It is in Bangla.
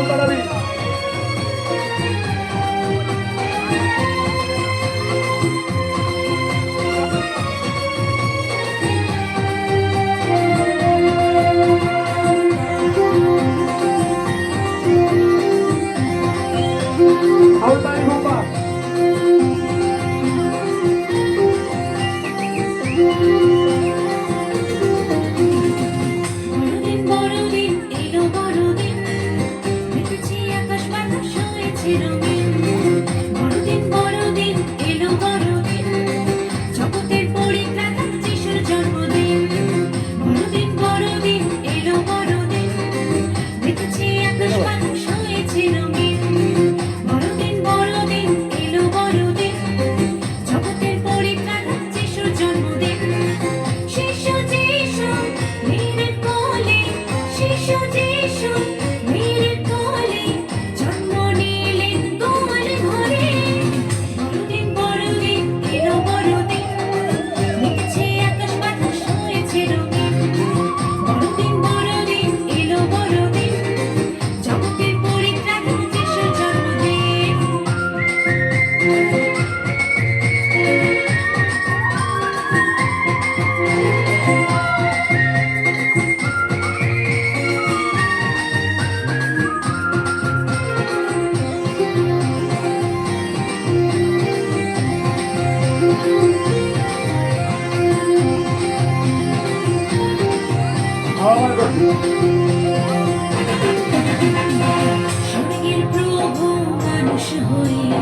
তাড়াতাড়ি। হাওলদারি বাবা বড়দিন এলো বড়দিন, মেতেছে আকাশ বাতাস হয়েছে রঙিন। বড়দিন এলো বড়দিন, জগতের পরিত্রাতা যিশুর জন্মদিন। বড়দিন এলো বড়দিন, মেতেছে আকাশ বাতাস হয়েছে রঙিন। বড়দিন এলো বড়দিন, জগতের পরিত্রাতা যিশুর জন্মদিন। শিশু যিশু মেয়ের কোলে, শিশু যিশু মেয়ের কোলে জন্ম নিলেন তোমার ঘরে। বড়দিন এলো বড়দিন, মেতেছে আকাশ বাতাস হয়েছে রঙিন। বড়দিন এলো বড়দিন, জগতের পরিত্রাতা যিশুর জন্মদিন। স্বর্গের প্রভু মানুষ হয়ে